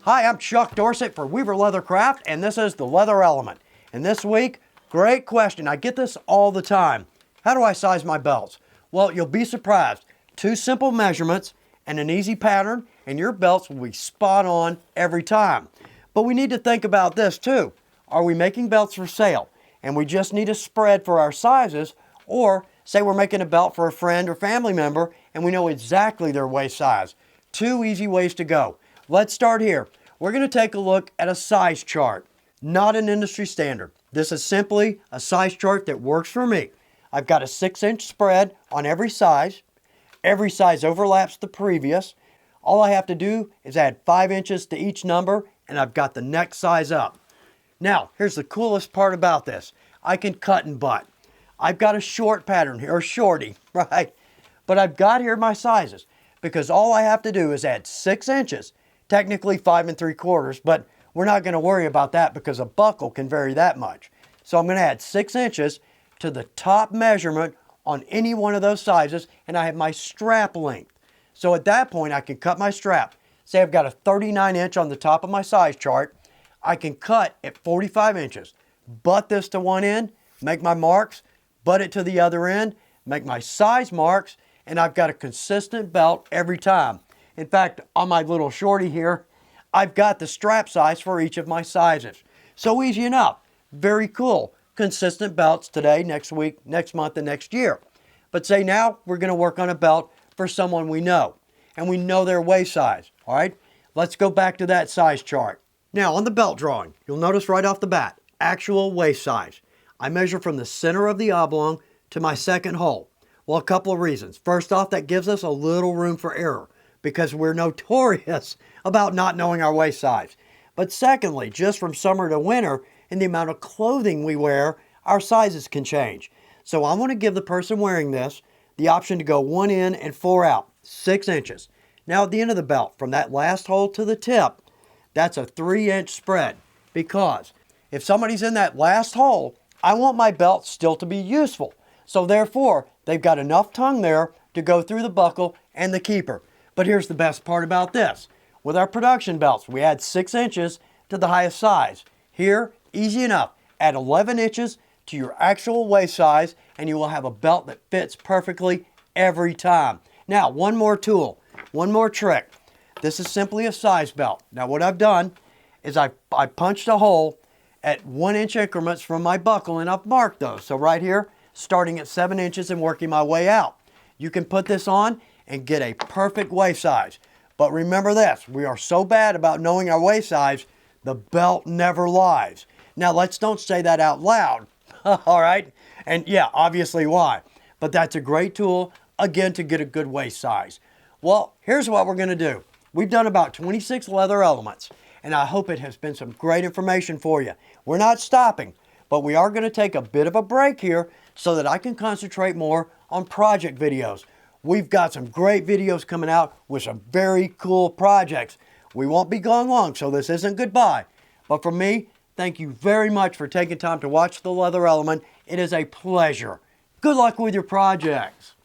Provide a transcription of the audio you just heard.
Hi, I'm Chuck Dorsett for Weaver Leathercraft, and this is the Leather Element. And this week, great question. I get this all the time. How do I size my belts? Well, you'll be surprised. 2 simple measurements and an easy pattern, and your belts will be spot on every time. But we need to think about this too. Are we making belts for sale, and we just need a spread for our sizes, or say we're making a belt for a friend or family member, and we know exactly their waist size? 2 easy ways to go. Let's start here. We're going to take a look at a size chart, not an industry standard. This is simply a size chart that works for me. I've got a 6-inch spread on every size. Every size overlaps the previous. All I have to do is add 5 inches to each number, and I've got the next size up. Now, here's the coolest part about this. I can cut and butt. I've got a short pattern here, or shorty, right? But I've got here my sizes, because all I have to do is add 6 inches. Technically 5 3/4, but we're not going to worry about that because a buckle can vary that much. So I'm going to add 6 inches to the top measurement on any one of those sizes, and I have my strap length. So at that point, I can cut my strap. Say I've got a 39 inch on the top of my size chart. I can cut at 45 inches, butt this to one end, make my marks, butt it to the other end, make my size marks, and I've got a consistent belt every time. In fact, on my little shorty here, I've got the strap size for each of my sizes. So easy enough. Very cool. Consistent belts today, next week, next month, and next year. But say now we're going to work on a belt for someone we know, and we know their waist size. All right, let's go back to that size chart. Now on the belt drawing, you'll notice right off the bat, actual waist size. I measure from the center of the oblong to my second hole. Well, a couple of reasons. First off, that gives us a little room for error, because we're notorious about not knowing our waist size. But secondly, just from summer to winter and the amount of clothing we wear, our sizes can change. So I want to give the person wearing this the option to go 1 in and 4 out, 6 inches. Now at the end of the belt, from that last hole to the tip, that's a 3-inch spread, because if somebody's in that last hole, I want my belt still to be useful. So therefore, they've got enough tongue there to go through the buckle and the keeper. But here's the best part about this. With our production belts, we add 6 inches to the highest size. Here, easy enough. Add 11 inches to your actual waist size, and you will have a belt that fits perfectly every time. Now, one more tool, one more trick. This is simply a size belt. Now, what I've done is I punched a hole at 1-inch increments from my buckle, and I've marked those. So right here, starting at 7 inches and working my way out. You can put this on and get a perfect waist size. But remember this, we are so bad about knowing our waist size, the belt never lies. Now let's don't say that out loud, all right? And yeah, obviously why? But that's a great tool, again, to get a good waist size. Well, here's what we're gonna do. We've done about 26 leather elements, and I hope it has been some great information for you. We're not stopping, but we are gonna take a bit of a break here so that I can concentrate more on project videos. We've got some great videos coming out with some very cool projects. We won't be gone long, so this isn't goodbye. But for me, thank you very much for taking time to watch The Leather Element. It is a pleasure. Good luck with your projects.